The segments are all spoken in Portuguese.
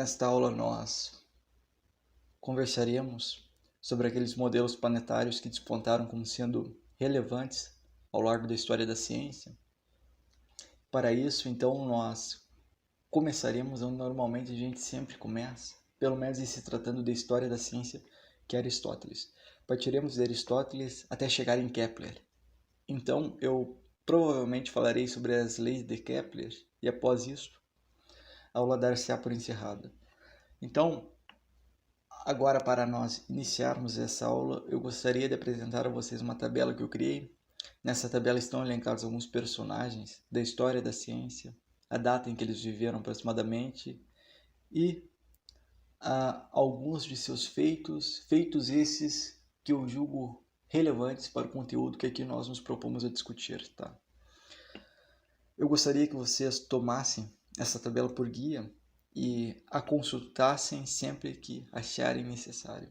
Nesta aula nós conversaremos sobre aqueles modelos planetários que despontaram como sendo relevantes ao longo da história da ciência. Para isso, então, nós começaremos onde normalmente a gente sempre começa, pelo menos em se tratando da história da ciência, que é Aristóteles. Partiremos de Aristóteles até chegar em Kepler. Então, eu provavelmente falarei sobre as leis de Kepler e após isso, a aula dar-se-á por encerrada. Então, agora para nós iniciarmos essa aula, eu gostaria de apresentar a vocês uma tabela que eu criei. Nessa tabela estão elencados alguns personagens da história da ciência, a data em que eles viveram aproximadamente e alguns de seus feitos esses que eu julgo relevantes para o conteúdo que aqui nós nos propomos a discutir, tá? Eu gostaria que vocês tomassem essa tabela por guia e a consultassem sempre que acharem necessário.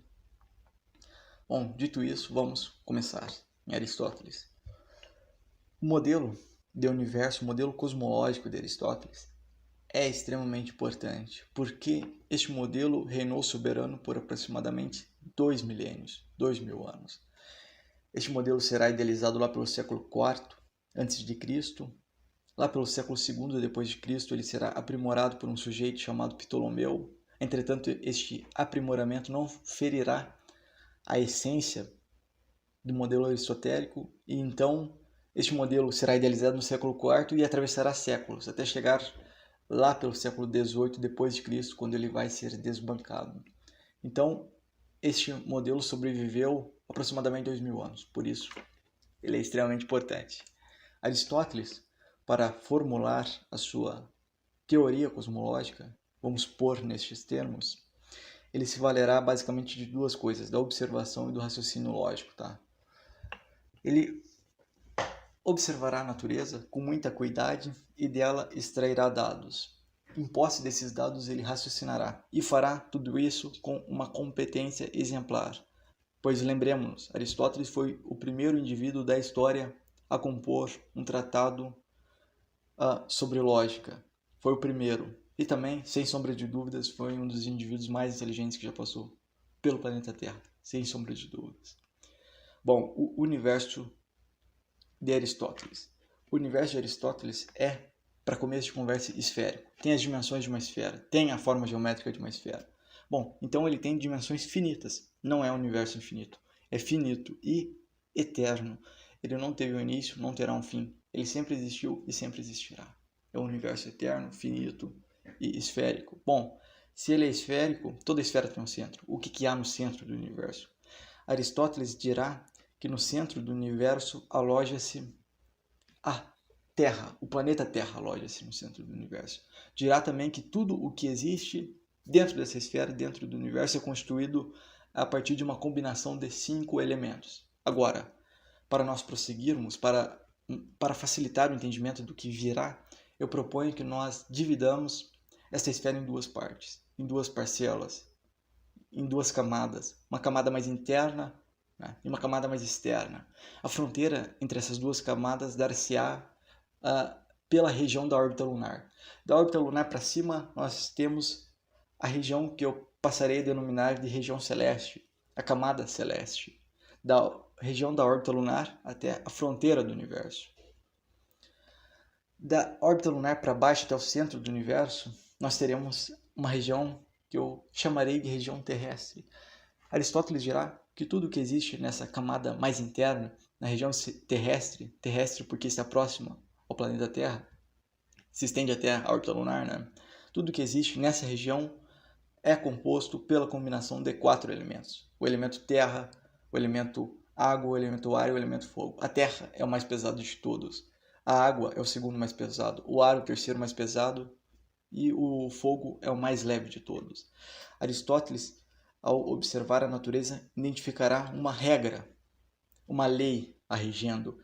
Bom, dito isso, vamos começar em Aristóteles. O modelo de universo, o modelo cosmológico de Aristóteles é extremamente importante, porque este modelo reinou soberano por aproximadamente 2 milênios, 2.000 anos. Este modelo será idealizado lá pelo século IV a.C., lá pelo século II depois de Cristo, ele será aprimorado por um sujeito chamado Ptolomeu. Entretanto, este aprimoramento não ferirá a essência do modelo aristotélico, e então este modelo será idealizado no século IV e atravessará séculos, até chegar lá pelo século XVIII depois de Cristo, quando ele vai ser desbancado. Então, este modelo sobreviveu aproximadamente 2.000 anos, por isso ele é extremamente importante. Aristóteles, para formular a sua teoria cosmológica, vamos pôr nestes termos, ele se valerá basicamente de duas coisas, da observação e do raciocínio lógico, tá? Ele observará a natureza com muita cuidado e dela extrairá dados. Em posse desses dados, ele raciocinará e fará tudo isso com uma competência exemplar. Pois lembremos-nos, Aristóteles foi o primeiro indivíduo da história a compor um tratado sobre lógica. Foi o primeiro. E também, sem sombra de dúvidas, foi um dos indivíduos mais inteligentes que já passou pelo planeta Terra. Sem sombra de dúvidas. Bom, o universo de Aristóteles. O universo de Aristóteles é, para começo de conversa, esférico. Tem as dimensões de uma esfera. Tem a forma geométrica de uma esfera. Bom, então ele tem dimensões finitas. Não é um universo infinito. É finito e eterno. Ele não teve um início, não terá um fim. Ele sempre existiu e sempre existirá. É um universo eterno, finito e esférico. Bom, se ele é esférico, toda esfera tem um centro. O que há no centro do universo? Aristóteles dirá que no centro do universo aloja-se a Terra, o planeta Terra aloja-se no centro do universo. Dirá também que tudo o que existe dentro dessa esfera, dentro do universo, é constituído a partir de uma combinação de 5 elementos. Agora, para nós prosseguirmos, para facilitar o entendimento do que virá, eu proponho que nós dividamos esta esfera em duas partes, em duas parcelas, em duas camadas. Uma camada mais interna, né, e uma camada mais externa. A fronteira entre essas duas camadas dar-se-á pela região da órbita lunar. Da órbita lunar para cima, nós temos a região que eu passarei a denominar de região celeste, a camada celeste. Da região da órbita lunar até a fronteira do universo. Da órbita lunar para baixo até o centro do universo, nós teremos uma região que eu chamarei de região terrestre. Aristóteles dirá que tudo que existe nessa camada mais interna, na região terrestre porque está próxima ao planeta Terra, se estende até a órbita lunar, né? Tudo que existe nessa região é composto pela combinação de 4 elementos. O elemento terra, o elemento água, o elemento ar e o elemento fogo. A terra é o mais pesado de todos. A água é o segundo mais pesado. O ar é o terceiro mais pesado. E o fogo é o mais leve de todos. Aristóteles, ao observar a natureza, identificará uma regra, uma lei a regendo.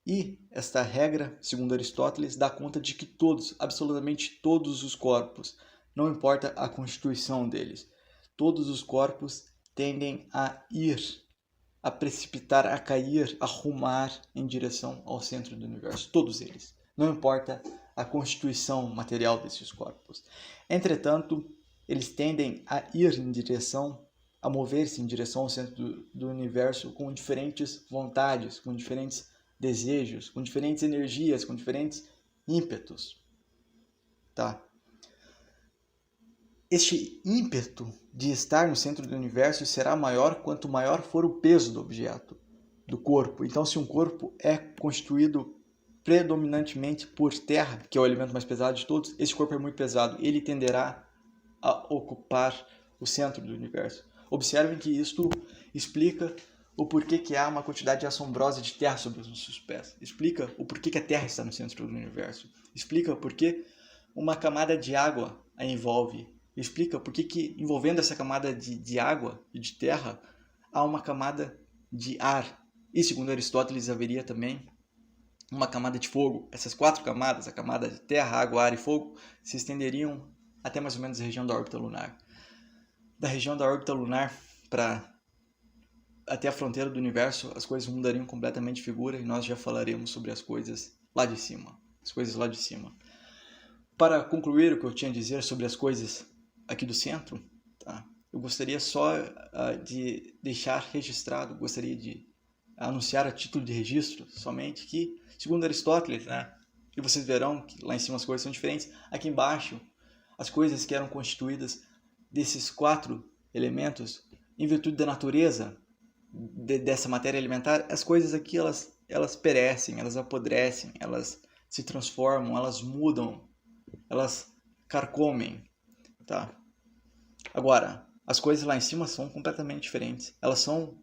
E esta regra, segundo Aristóteles, dá conta de que todos, absolutamente todos os corpos, não importa a constituição deles, todos os corpos tendem a ir, a precipitar, a cair, a rumar em direção ao centro do universo. Todos eles. Não importa a constituição material desses corpos. Entretanto, eles tendem a ir a mover-se em direção ao centro do universo com diferentes vontades, com diferentes desejos, com diferentes energias, com diferentes ímpetos, tá? Este ímpeto de estar no centro do universo será maior quanto maior for o peso do objeto, do corpo. Então, se um corpo é constituído predominantemente por terra, que é o elemento mais pesado de todos, esse corpo é muito pesado, ele tenderá a ocupar o centro do universo. Observem que isto explica o porquê que há uma quantidade assombrosa de terra sobre os nossos pés. Explica o porquê que a Terra está no centro do universo. Explica o porquê uma camada de água a envolve. Explica porquê que, envolvendo essa camada de água e de terra, há uma camada de ar. E, segundo Aristóteles, haveria também uma camada de fogo. Essas 4 camadas, a camada de terra, água, ar e fogo, se estenderiam até mais ou menos a região da órbita lunar. Da região da órbita lunar até a fronteira do universo, as coisas mudariam completamente de figura e nós já falaremos sobre as coisas lá de cima. Para concluir o que eu tinha a dizer sobre as coisas aqui do centro, tá? Eu gostaria só de deixar registrado, gostaria de anunciar a título de registro somente que, segundo Aristóteles, né, e vocês verão que lá em cima as coisas são diferentes, aqui embaixo as coisas que eram constituídas desses 4 elementos, em virtude da natureza dessa matéria elementar, as coisas aqui elas perecem, elas apodrecem, elas se transformam, elas mudam, elas carcomem, tá? Agora, as coisas lá em cima são completamente diferentes. Elas são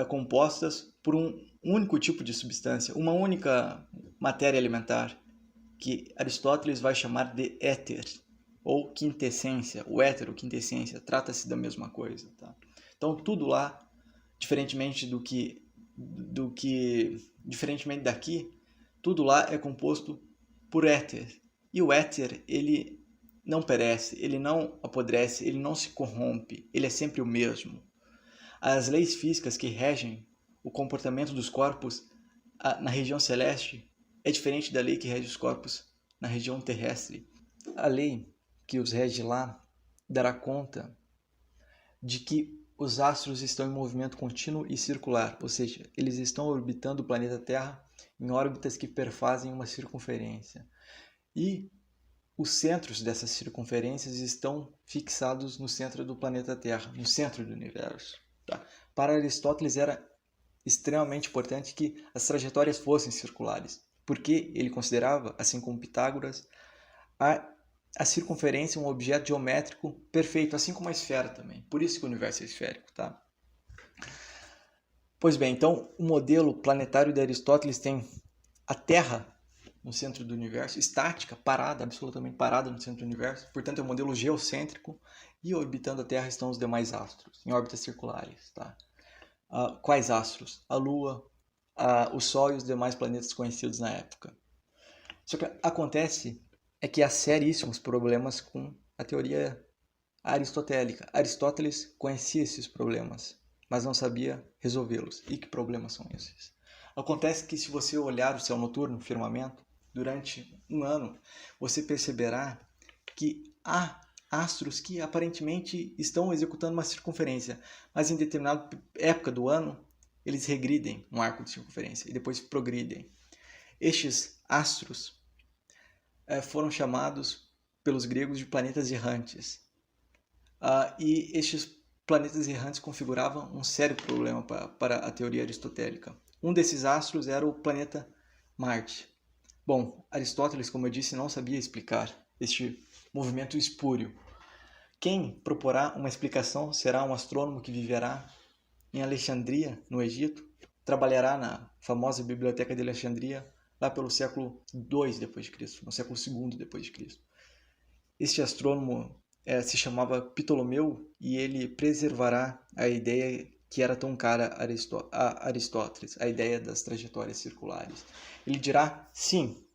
compostas por um único tipo de substância, uma única matéria elementar, que Aristóteles vai chamar de éter, ou quintessência. O éter, ou quintessência, trata-se da mesma coisa, tá? Então, tudo lá, diferentemente diferentemente daqui, tudo lá é composto por éter. E o éter, ele não perece, ele não apodrece, ele não se corrompe, ele é sempre o mesmo. As leis físicas que regem o comportamento dos corpos na região celeste é diferente da lei que rege os corpos na região terrestre. A lei que os rege lá dará conta de que os astros estão em movimento contínuo e circular, ou seja, eles estão orbitando o planeta Terra em órbitas que perfazem uma circunferência. E os centros dessas circunferências estão fixados no centro do planeta Terra, no centro do universo. Tá? Para Aristóteles era extremamente importante que as trajetórias fossem circulares, porque ele considerava, assim como Pitágoras, a circunferência um objeto geométrico perfeito, assim como a esfera também. Por isso que o universo é esférico, tá? Pois bem, então o modelo planetário de Aristóteles tem a Terra no centro do universo, estática, parada, absolutamente parada no centro do universo. Portanto, é um modelo geocêntrico e orbitando a Terra estão os demais astros, em órbitas circulares, tá? Quais astros? A Lua, o Sol e os demais planetas conhecidos na época. Só que acontece é que há seríssimos problemas com a teoria aristotélica. Aristóteles conhecia esses problemas, mas não sabia resolvê-los. E que problemas são esses? Acontece que se você olhar o céu noturno, o firmamento, durante um ano, você perceberá que há astros que aparentemente estão executando uma circunferência, mas em determinada época do ano, eles regridem um arco de circunferência e depois progridem. Estes astros foram chamados pelos gregos de planetas errantes. E estes planetas errantes configuravam um sério problema para a teoria aristotélica. Um desses astros era o planeta Marte. Bom, Aristóteles, como eu disse, não sabia explicar este movimento espúrio. Quem proporá uma explicação será um astrônomo que viverá em Alexandria, no Egito, trabalhará na famosa Biblioteca de Alexandria lá pelo século II d.C., no século II d.C. Este astrônomo se chamava Ptolomeu e ele preservará a ideia que era tão cara a Aristóteles, a ideia das trajetórias circulares. Ele dirá, sim,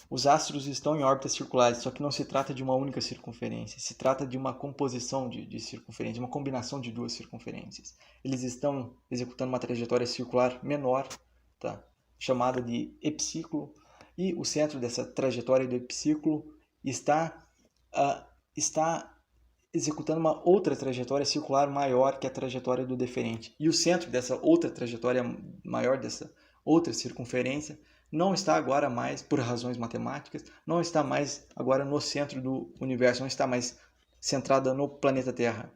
os astros estão em órbitas circulares, só que não se trata de uma única circunferência, se trata de uma composição de circunferências, uma combinação de 2 circunferências. Eles estão executando uma trajetória circular menor, tá? Chamada de epiciclo, e o centro dessa trajetória do epiciclo está executando uma outra trajetória circular maior que a trajetória do deferente. E o centro dessa outra trajetória maior, dessa outra circunferência, não está agora mais, por razões matemáticas, não está mais agora no centro do universo, não está mais centrada no planeta Terra,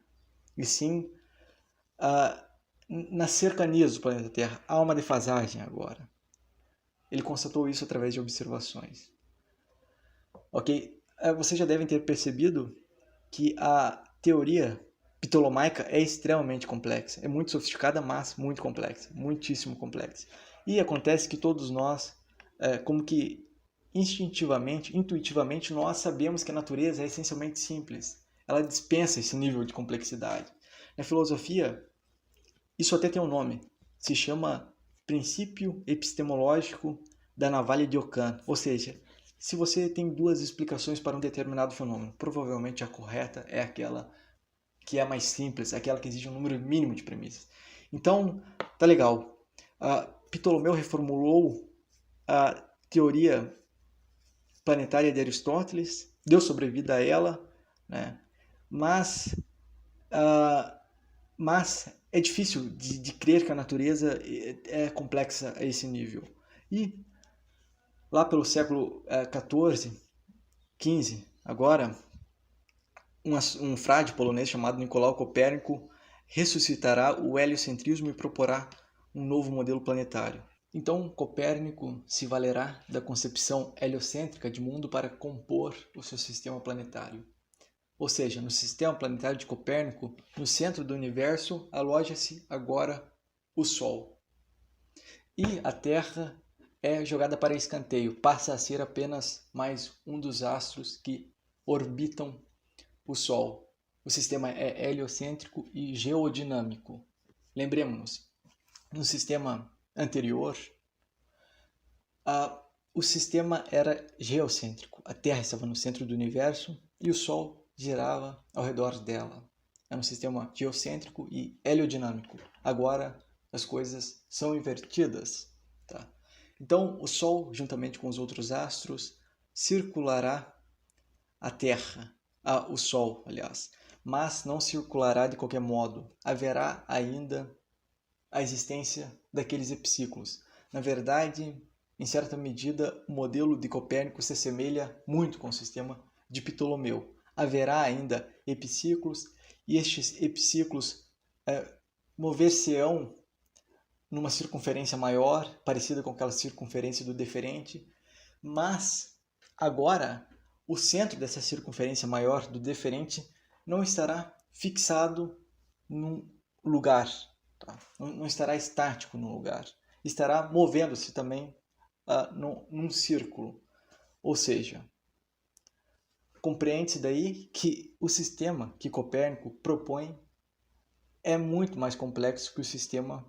e sim nas cercanias do planeta Terra. Há uma defasagem agora. Ele constatou isso através de observações. Ok? Vocês já devem ter percebido que a teoria ptolomaica é extremamente complexa. É muito sofisticada, mas muito complexa. Muitíssimo complexa. E acontece que todos nós, como que instintivamente, intuitivamente, nós sabemos que a natureza é essencialmente simples. Ela dispensa esse nível de complexidade. Na filosofia, isso até tem um nome. Se chama princípio epistemológico da navalha de Ockham. Ou seja, se você tem duas explicações para um determinado fenômeno, provavelmente a correta é aquela que é mais simples, aquela que exige um número mínimo de premissas. Então, tá legal. Ptolomeu reformulou a teoria planetária de Aristóteles, deu sobrevida a ela, né? Mas é difícil de crer que a natureza é complexa a esse nível. E lá pelo século XIV, XV, agora, um frade polonês chamado Nicolau Copérnico ressuscitará o heliocentrismo e proporá um novo modelo planetário. Então, Copérnico se valerá da concepção heliocêntrica de mundo para compor o seu sistema planetário. Ou seja, no sistema planetário de Copérnico, no centro do universo, aloja-se agora o Sol. E a Terra é jogada para escanteio, passa a ser apenas mais um dos astros que orbitam o Sol. O sistema é heliocêntrico e geodinâmico. Lembremos-nos, no sistema anterior, o sistema era geocêntrico. A Terra estava no centro do universo e o Sol girava ao redor dela. É um sistema geocêntrico e heliodinâmico. Agora as coisas são invertidas. Tá? Então o Sol, juntamente com os outros astros, circulará a Terra, o Sol, aliás, mas não circulará de qualquer modo. Haverá ainda a existência daqueles epiciclos. Na verdade, em certa medida, o modelo de Copérnico se assemelha muito com o sistema de Ptolomeu. Haverá ainda epiciclos e estes epiciclos mover-se-ão numa circunferência maior, parecida com aquela circunferência do deferente, mas agora o centro dessa circunferência maior do deferente não estará fixado num lugar, tá? Não estará estático num lugar, estará movendo-se também num círculo. Ou seja, compreende-se daí que o sistema que Copérnico propõe é muito mais complexo que o sistema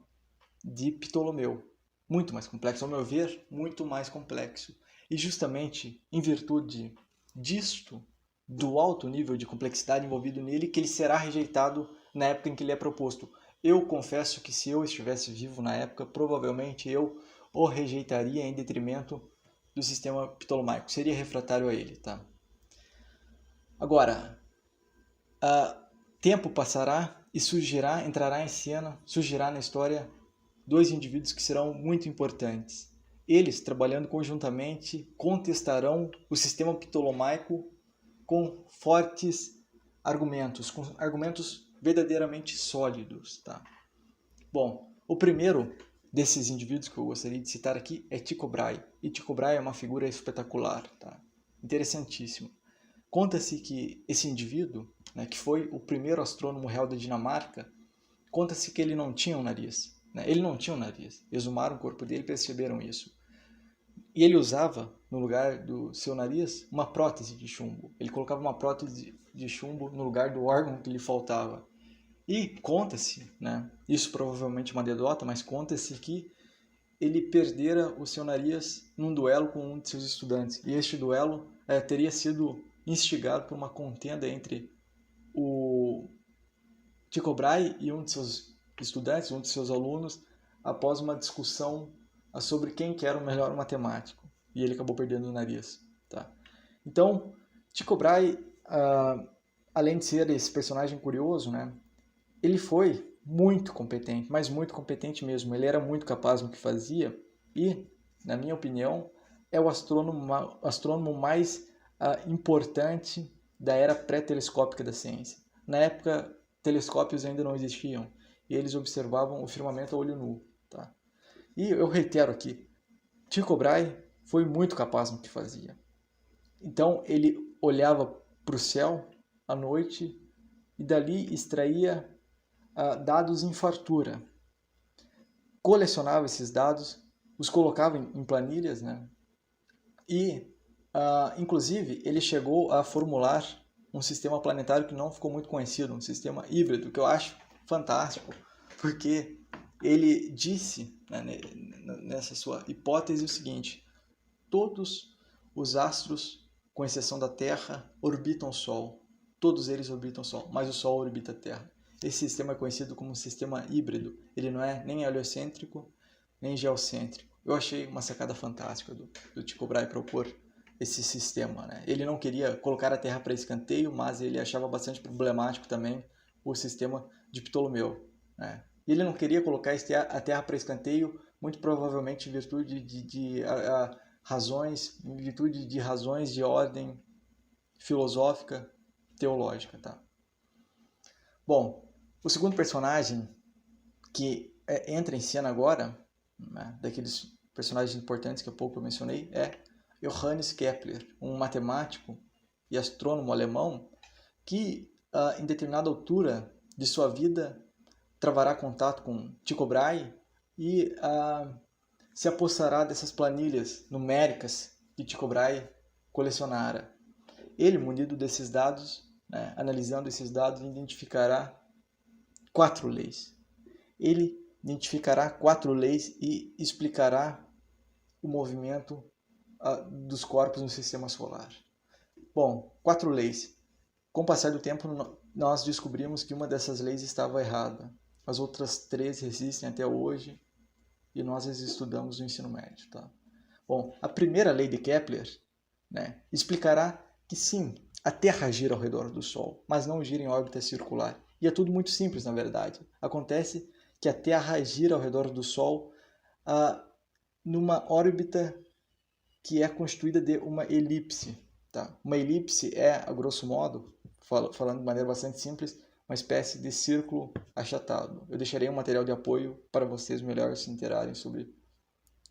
de Ptolomeu. Muito mais complexo, ao meu ver, muito mais complexo. E justamente em virtude disto, do alto nível de complexidade envolvido nele, que ele será rejeitado na época em que ele é proposto. Eu confesso que se eu estivesse vivo na época, provavelmente eu o rejeitaria em detrimento do sistema ptolomaico. Seria refratário a ele. Tá? Agora, tempo passará e entrará em cena, surgirá na história dois indivíduos que serão muito importantes. Eles, trabalhando conjuntamente, contestarão o sistema ptolomaico com fortes argumentos, com argumentos verdadeiramente sólidos. Tá? Bom, o primeiro desses indivíduos que eu gostaria de citar aqui é Tycho Brahe. E Tycho Brahe é uma figura espetacular, tá? Interessantíssimo. Conta-se que esse indivíduo, né, que foi o primeiro astrônomo real da Dinamarca, conta-se que ele não tinha um nariz. Ele não tinha um nariz. Exumaram o corpo dele e perceberam isso. E ele usava, no lugar do seu nariz, uma prótese de chumbo. Ele colocava uma prótese de chumbo no lugar do órgão que lhe faltava. E conta-se, né, isso provavelmente é uma anedota, mas conta-se que ele perdera o seu nariz num duelo com um de seus estudantes. E este duelo teria sido instigado por uma contenda entre o Tycho Brahe e um de seus estudantes, um de seus alunos, após uma discussão sobre quem que era o melhor matemático. E ele acabou perdendo o nariz. Tá? Então, Tycho Brahe além de ser esse personagem curioso, né, ele foi muito competente, mas muito competente mesmo. Ele era muito capaz no que fazia e, na minha opinião, é o astrônomo mais importante da era pré-telescópica da ciência. Na época, telescópios ainda não existiam e eles observavam o firmamento a olho nu. Tá? E eu reitero aqui, Tycho Brahe foi muito capaz no que fazia. Então ele olhava para o céu à noite e dali extraía dados em fartura. Colecionava esses dados, os colocava em planilhas, né? E, inclusive, ele chegou a formular um sistema planetário que não ficou muito conhecido, um sistema híbrido, que eu acho fantástico, porque ele disse, né, nessa sua hipótese, o seguinte: todos os astros, com exceção da Terra, orbitam o Sol. Todos eles orbitam o Sol, mas o Sol orbita a Terra. Esse sistema é conhecido como um sistema híbrido. Ele não é nem heliocêntrico, nem geocêntrico. Eu achei uma sacada fantástica do Tycho Brahe propor esse sistema, né? Ele não queria colocar a Terra para escanteio, mas ele achava bastante problemático também o sistema de Ptolomeu, né? E ele não queria colocar a Terra para escanteio, muito provavelmente em virtude de razões, em virtude de razões de ordem filosófica, teológica, tá? Bom, o segundo personagem que entra em cena agora, né, daqueles personagens importantes que há pouco eu mencionei, é Johannes Kepler, um matemático e astrônomo alemão que, em determinada altura de sua vida, travará contato com Tycho Brahe e se apossará dessas planilhas numéricas que Tycho Brahe colecionara. Ele, munido desses dados, né, analisando esses dados, identificará 4 leis. Ele identificará 4 leis e explicará o movimento dos corpos no sistema solar. Bom, 4 leis. Com o passar do tempo, nós descobrimos que uma dessas leis estava errada. As outras 3 resistem até hoje e nós as estudamos no ensino médio. Tá? Bom, a primeira lei de Kepler, né, explicará que sim, a Terra gira ao redor do Sol, mas não gira em órbita circular. E é tudo muito simples, na verdade. Acontece que a Terra gira ao redor do Sol numa órbita que é constituída de uma elipse. Tá? Uma elipse é, a grosso modo, falando de maneira bastante simples, uma espécie de círculo achatado. Eu deixarei um material de apoio para vocês melhor se interarem sobre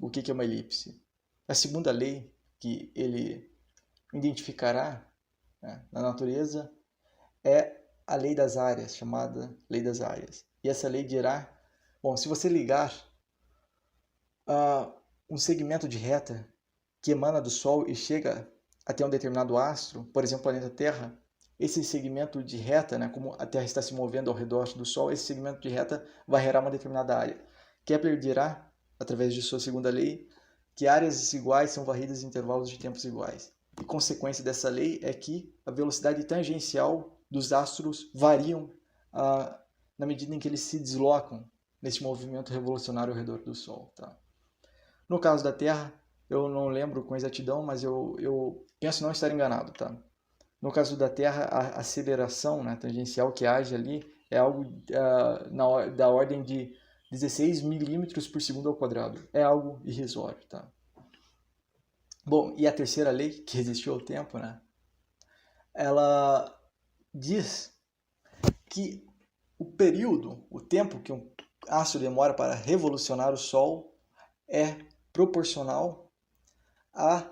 o que é uma elipse. A segunda lei que ele identificará, né, na natureza é a lei das áreas, chamada lei das áreas. E essa lei dirá, bom, se você ligar um segmento de reta que emana do Sol e chega até um determinado astro, por exemplo, o planeta Terra, esse segmento de reta, né, como a Terra está se movendo ao redor do Sol, esse segmento de reta varrerá uma determinada área. Kepler dirá, através de sua segunda lei, que áreas desiguais são varridas em intervalos de tempos iguais. E consequência dessa lei é que a velocidade tangencial dos astros variam na medida em que eles se deslocam nesse movimento revolucionário ao redor do Sol. Tá? No caso da Terra, eu não lembro com exatidão, mas eu penso não estar enganado. Tá? No caso da Terra, a aceleração, né, tangencial que age ali é algo da ordem de 16 milímetros por segundo ao quadrado. É algo irrisório. Tá? Bom, e a terceira lei, que resistiu ao tempo, né? Ela diz que o tempo que um astro demora para revolucionar o Sol é proporcional à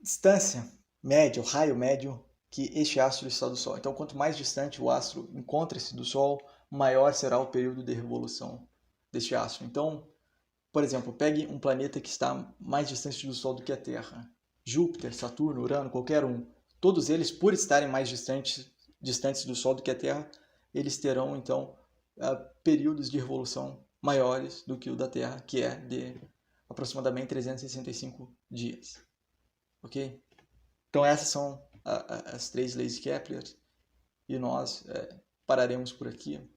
distância média, o raio médio que este astro está do Sol. Então, quanto mais distante o astro encontra-se do Sol, maior será o período de revolução deste astro. Então, por exemplo, pegue um planeta que está mais distante do Sol do que a Terra. Júpiter, Saturno, Urano, qualquer um. Todos eles, por estarem mais distantes do Sol do que a Terra, eles terão, então, períodos de revolução maiores do que o da Terra, que é de aproximadamente 365 dias. Ok? Então, essas são as 3 leis de Kepler e nós pararemos por aqui.